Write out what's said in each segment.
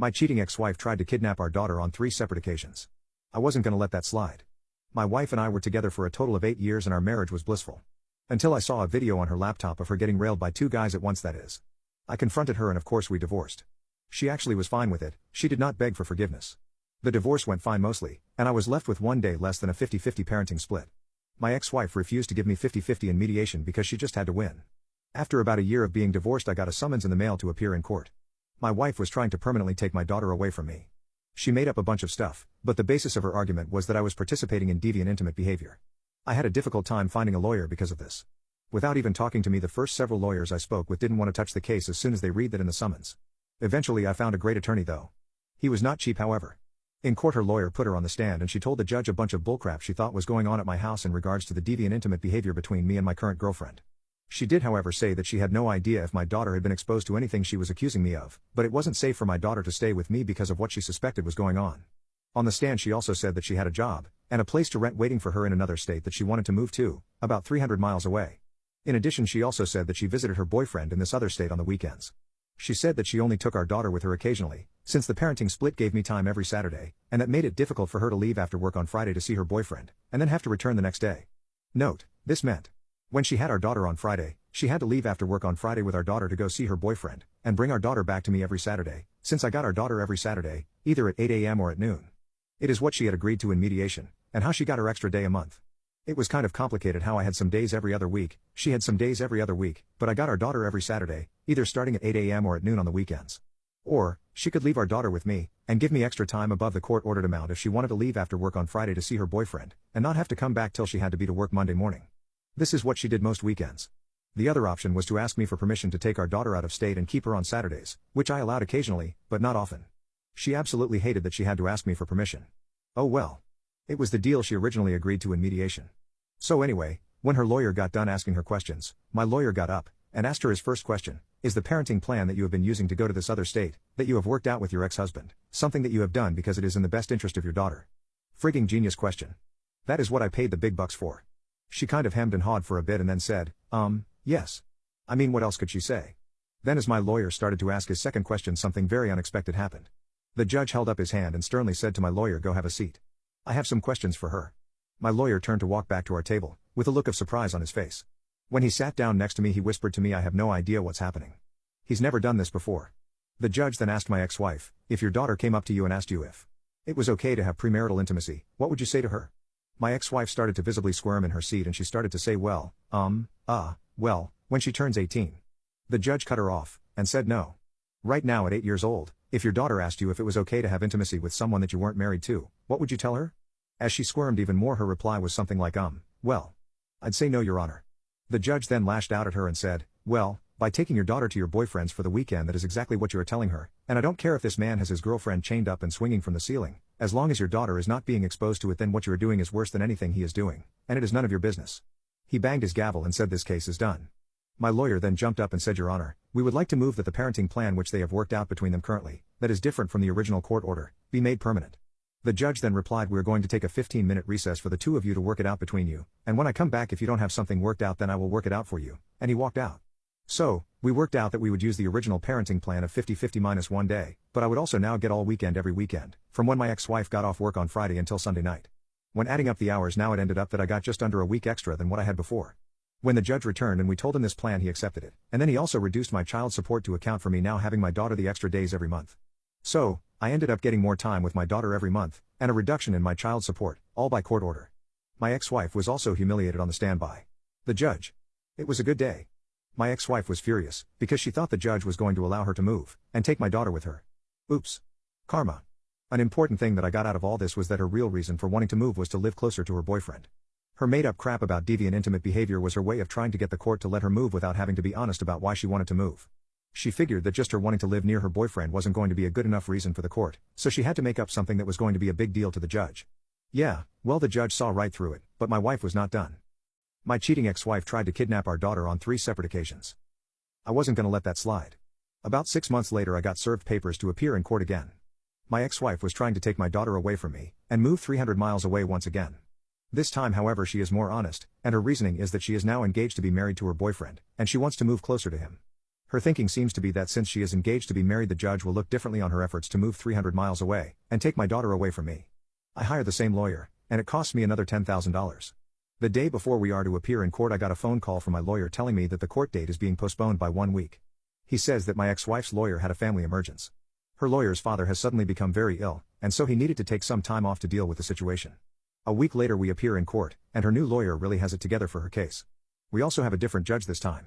My cheating ex-wife tried to kidnap our daughter on 3 separate occasions. I wasn't gonna let that slide. My wife and I were together for a total of 8 years and our marriage was blissful. Until I saw a video on her laptop of her getting railed by 2 guys at once, that is. I confronted her and of course we divorced. She actually was fine with it, she did not beg for forgiveness. The divorce went fine mostly, and I was left with 1 day less than a 50-50 parenting split. My ex-wife refused to give me 50-50 in mediation because she just had to win. After about a year of being divorced, I got a summons in the mail to appear in court. My wife was trying to permanently take my daughter away from me. She made up a bunch of stuff, but the basis of her argument was that I was participating in deviant intimate behavior. I had a difficult time finding a lawyer because of this. Without even talking to me, the first several lawyers I spoke with didn't want to touch the case as soon as they read that in the summons. Eventually I found a great attorney though. He was not cheap, however. In court her lawyer put her on the stand and she told the judge a bunch of bullcrap she thought was going on at my house in regards to the deviant intimate behavior between me and my current girlfriend. She did however say that she had no idea if my daughter had been exposed to anything she was accusing me of, but it wasn't safe for my daughter to stay with me because of what she suspected was going on. On the stand she also said that she had a job, and a place to rent waiting for her in another state that she wanted to move to, about 300 miles away. In addition, she also said that she visited her boyfriend in this other state on the weekends. She said that she only took our daughter with her occasionally, since the parenting split gave me time every Saturday, and that made it difficult for her to leave after work on Friday to see her boyfriend, and then have to return the next day. Note, this meant, when she had our daughter on Friday, she had to leave after work on Friday with our daughter to go see her boyfriend, and bring our daughter back to me every Saturday, since I got our daughter every Saturday, either at 8 a.m. or at noon. It is what she had agreed to in mediation, and how she got her extra day a month. It was kind of complicated how I had some days every other week, she had some days every other week, but I got our daughter every Saturday, either starting at 8 a.m. or at noon on the weekends. Or, she could leave our daughter with me, and give me extra time above the court-ordered amount if she wanted to leave after work on Friday to see her boyfriend, and not have to come back till she had to be to work Monday morning. This is what she did most weekends. The other option was to ask me for permission to take our daughter out of state and keep her on Saturdays, which I allowed occasionally, but not often. She absolutely hated that she had to ask me for permission. Oh well. It was the deal she originally agreed to in mediation. So anyway, when her lawyer got done asking her questions, my lawyer got up and asked her his first question: is the parenting plan that you have been using to go to this other state, that you have worked out with your ex-husband, something that you have done because it is in the best interest of your daughter? Frigging genius question. That is what I paid the big bucks for. She kind of hemmed and hawed for a bit and then said, yes. I mean, what else could she say? Then as my lawyer started to ask his second question, something very unexpected happened. The judge held up his hand and sternly said to my lawyer, "Go have a seat. I have some questions for her." My lawyer turned to walk back to our table, with a look of surprise on his face. When he sat down next to me, he whispered to me, "I have no idea what's happening." He's never done this before. The judge then asked my ex-wife, "If your daughter came up to you and asked you if it was okay to have premarital intimacy, what would you say to her?" My ex-wife started to visibly squirm in her seat and she started to say, well, when she turns 18. The judge cut her off, and said no. Right now at 8 years old, if your daughter asked you if it was okay to have intimacy with someone that you weren't married to, what would you tell her? As she squirmed even more, her reply was something like, well, I'd say no, Your Honor. The judge then lashed out at her and said, "Well, by taking your daughter to your boyfriend's for the weekend, that is exactly what you are telling her, and I don't care if this man has his girlfriend chained up and swinging from the ceiling, as long as your daughter is not being exposed to it, then what you are doing is worse than anything he is doing, and it is none of your business." He banged his gavel and said, "This case is done." My lawyer then jumped up and said, "Your Honor, we would like to move that the parenting plan which they have worked out between them currently, that is different from the original court order, be made permanent." The judge then replied, "We are going to take a 15-minute recess for the two of you to work it out between you, and when I come back, if you don't have something worked out, then I will work it out for you," and he walked out. So, we worked out that we would use the original parenting plan of 50-50 minus 1 day, but I would also now get all weekend every weekend, from when my ex-wife got off work on Friday until Sunday night. When adding up the hours, now it ended up that I got just under a week extra than what I had before. When the judge returned and we told him this plan, he accepted it, and then he also reduced my child support to account for me now having my daughter the extra days every month. So, I ended up getting more time with my daughter every month, and a reduction in my child support, all by court order. My ex-wife was also humiliated on the stand by the judge. It was a good day. My ex-wife was furious, because she thought the judge was going to allow her to move, and take my daughter with her. Oops. Karma. An important thing that I got out of all this was that her real reason for wanting to move was to live closer to her boyfriend. Her made-up crap about deviant intimate behavior was her way of trying to get the court to let her move without having to be honest about why she wanted to move. She figured that just her wanting to live near her boyfriend wasn't going to be a good enough reason for the court, so she had to make up something that was going to be a big deal to the judge. Yeah, well, the judge saw right through it, but my wife was not done. My cheating ex-wife tried to kidnap our daughter on 3 separate occasions. I wasn't gonna let that slide. About 6 months later, I got served papers to appear in court again. My ex-wife was trying to take my daughter away from me, and move 300 miles away once again. This time, however, she is more honest, and her reasoning is that she is now engaged to be married to her boyfriend, and she wants to move closer to him. Her thinking seems to be that since she is engaged to be married, the judge will look differently on her efforts to move 300 miles away and take my daughter away from me. I hire the same lawyer, and it costs me another $10,000. The day before we are to appear in court, I got a phone call from my lawyer telling me that the court date is being postponed by 1 week. He says that my ex-wife's lawyer had a family emergency. Her lawyer's father has suddenly become very ill, and so he needed to take some time off to deal with the situation. A week later we appear in court, and her new lawyer really has it together for her case. We also have a different judge this time.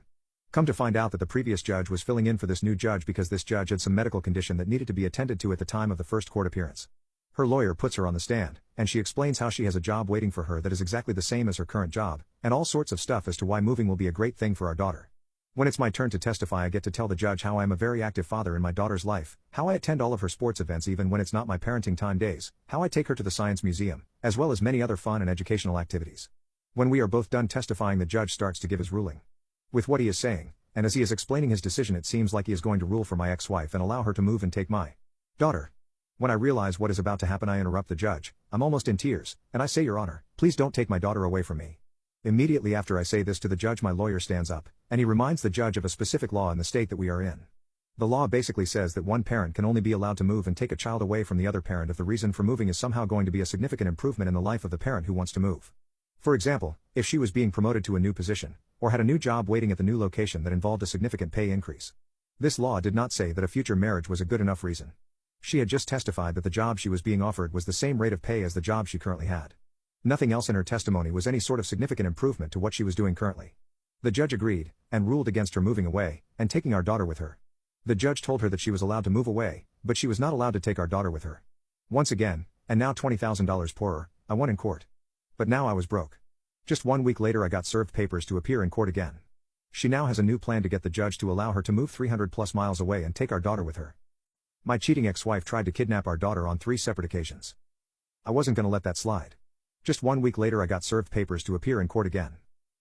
Come to find out that the previous judge was filling in for this new judge because this judge had some medical condition that needed to be attended to at the time of the first court appearance. Her lawyer puts her on the stand, and she explains how she has a job waiting for her that is exactly the same as her current job, and all sorts of stuff as to why moving will be a great thing for our daughter. When it's my turn to testify, I get to tell the judge how I am a very active father in my daughter's life, how I attend all of her sports events even when it's not my parenting time days, how I take her to the science museum, as well as many other fun and educational activities. When we are both done testifying, the judge starts to give his ruling. With what he is saying, and as he is explaining his decision, it seems like he is going to rule for my ex-wife and allow her to move and take my daughter. When I realize what is about to happen, I interrupt the judge. I'm almost in tears, and I say, "Your Honor, please don't take my daughter away from me." Immediately after I say this to the judge, my lawyer stands up, and he reminds the judge of a specific law in the state that we are in. The law basically says that one parent can only be allowed to move and take a child away from the other parent if the reason for moving is somehow going to be a significant improvement in the life of the parent who wants to move. For example, if she was being promoted to a new position, or had a new job waiting at the new location that involved a significant pay increase. This law did not say that a future marriage was a good enough reason. She had just testified that the job she was being offered was the same rate of pay as the job she currently had. Nothing else in her testimony was any sort of significant improvement to what she was doing currently. The judge agreed, and ruled against her moving away, and taking our daughter with her. The judge told her that she was allowed to move away, but she was not allowed to take our daughter with her. Once again, and now $20,000 poorer, I won in court. But now I was broke. Just 1 week later I got served papers to appear in court again. She now has a new plan to get the judge to allow her to move 300 plus miles away and take our daughter with her. My cheating ex-wife tried to kidnap our daughter on 3 separate occasions. I wasn't gonna let that slide. Just 1 week later I got served papers to appear in court again.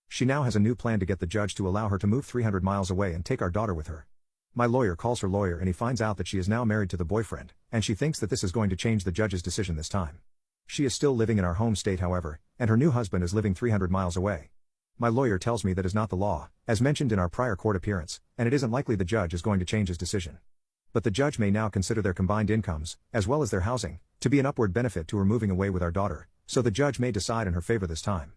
She now has a new plan to get the judge to allow her to move 300 miles away and take our daughter with her. My lawyer calls her lawyer and he finds out that she is now married to the boyfriend, and she thinks that this is going to change the judge's decision this time. She is still living in our home state, however, and her new husband is living 300 miles away. My lawyer tells me that is not the law, as mentioned in our prior court appearance, and it isn't likely the judge is going to change his decision. But the judge may now consider their combined incomes, as well as their housing, to be an upward benefit to her moving away with our daughter, so the judge may decide in her favor this time.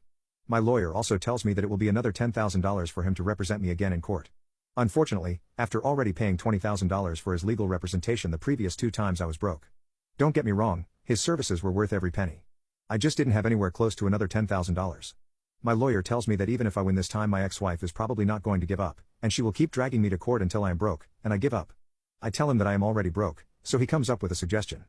My lawyer also tells me that it will be another $10,000 for him to represent me again in court. Unfortunately, after already paying $20,000 for his legal representation the previous 2 times, I was broke. Don't get me wrong, his services were worth every penny. I just didn't have anywhere close to another $10,000. My lawyer tells me that even if I win this time, my ex-wife is probably not going to give up, and she will keep dragging me to court until I am broke, and I give up. I tell him that I am already broke, so he comes up with a suggestion.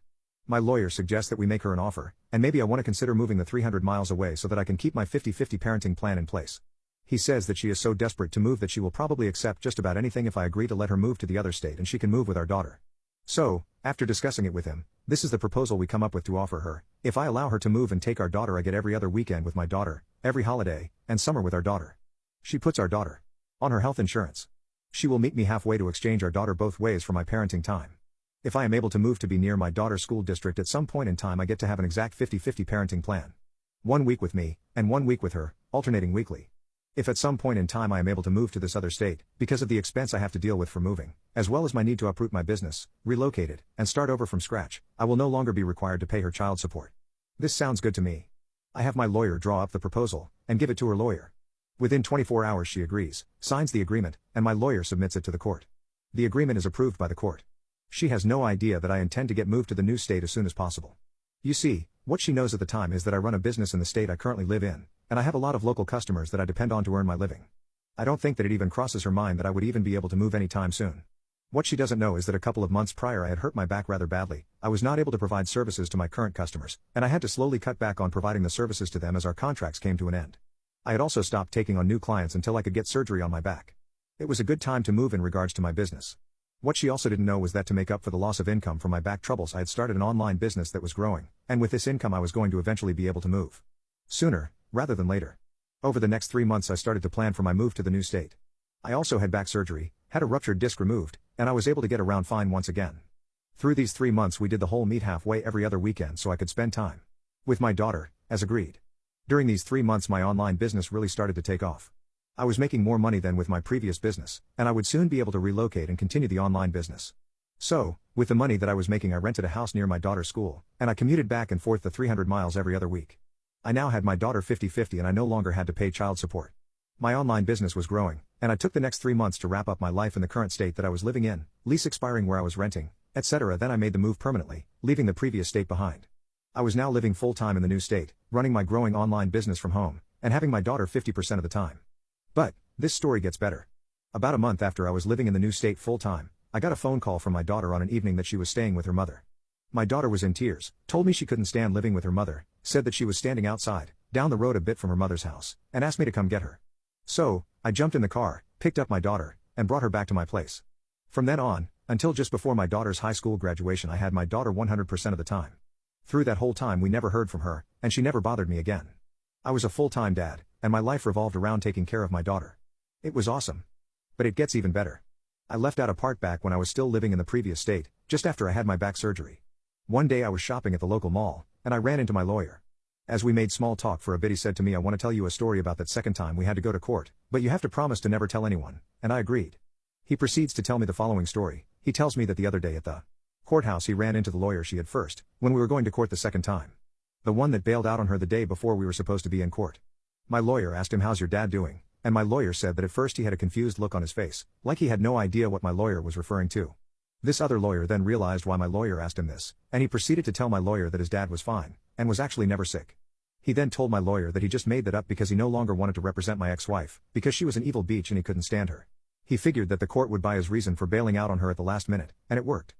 My lawyer suggests that we make her an offer, and maybe I want to consider moving the 300 miles away so that I can keep my 50-50 parenting plan in place. He says that she is so desperate to move that she will probably accept just about anything if I agree to let her move to the other state and she can move with our daughter. So, after discussing it with him, this is the proposal we come up with to offer her. If I allow her to move and take our daughter, I get every other weekend with my daughter, every holiday, and summer with our daughter. She puts our daughter on her health insurance. She will meet me halfway to exchange our daughter both ways for my parenting time. If I am able to move to be near my daughter's school district at some point in time, I get to have an exact 50-50 parenting plan. 1 week with me, and 1 week with her, alternating weekly. If at some point in time I am able to move to this other state, because of the expense I have to deal with for moving, as well as my need to uproot my business, relocate it, and start over from scratch, I will no longer be required to pay her child support. This sounds good to me. I have my lawyer draw up the proposal, and give it to her lawyer. Within 24 hours she agrees, signs the agreement, and my lawyer submits it to the court. The agreement is approved by the court. She has no idea that I intend to get moved to the new state as soon as possible. You see, what she knows at the time is that I run a business in the state I currently live in, and I have a lot of local customers that I depend on to earn my living. I don't think that it even crosses her mind that I would even be able to move anytime soon. What she doesn't know is that a couple of months prior I had hurt my back rather badly. I was not able to provide services to my current customers, and I had to slowly cut back on providing the services to them as our contracts came to an end. I had also stopped taking on new clients until I could get surgery on my back. It was a good time to move in regards to my business. What she also didn't know was that to make up for the loss of income from my back troubles, I had started an online business that was growing, and with this income I was going to eventually be able to move. Sooner, rather than later. Over the next 3 months I started to plan for my move to the new state. I also had back surgery, had a ruptured disc removed, and I was able to get around fine once again. Through these 3 months we did the whole meet halfway every other weekend so I could spend time with my daughter, as agreed. During these 3 months my online business really started to take off. I was making more money than with my previous business, and I would soon be able to relocate and continue the online business. So, with the money that I was making, I rented a house near my daughter's school, and I commuted back and forth the 300 miles every other week. I now had my daughter 50-50 and I no longer had to pay child support. My online business was growing, and I took the next 3 months to wrap up my life in the current state that I was living in, lease expiring where I was renting, etc. Then I made the move permanently, leaving the previous state behind. I was now living full-time in the new state, running my growing online business from home, and having my daughter 50% of the time. But, this story gets better. About a month after I was living in the new state full-time, I got a phone call from my daughter on an evening that she was staying with her mother. My daughter was in tears, told me she couldn't stand living with her mother, said that she was standing outside, down the road a bit from her mother's house, and asked me to come get her. So, I jumped in the car, picked up my daughter, and brought her back to my place. From then on, until just before my daughter's high school graduation, I had my daughter 100% of the time. Through that whole time we never heard from her, and she never bothered me again. I was a full-time dad, and my life revolved around taking care of my daughter. It was awesome. But it gets even better. I left out a part back when I was still living in the previous state, just after I had my back surgery. One day I was shopping at the local mall, and I ran into my lawyer. As we made small talk for a bit, he said to me, "I want to tell you a story about that second time we had to go to court, but you have to promise to never tell anyone," and I agreed. He proceeds to tell me the following story. He tells me that the other day at the courthouse he ran into the lawyer she had first, when we were going to court the second time. The one that bailed out on her the day before we were supposed to be in court. My lawyer asked him, "How's your dad doing?" And my lawyer said that at first he had a confused look on his face, like he had no idea what my lawyer was referring to. This other lawyer then realized why my lawyer asked him this, and he proceeded to tell my lawyer that his dad was fine, and was actually never sick. He then told my lawyer that he just made that up because he no longer wanted to represent my ex-wife, because she was an evil bitch and he couldn't stand her. He figured that the court would buy his reason for bailing out on her at the last minute, and it worked.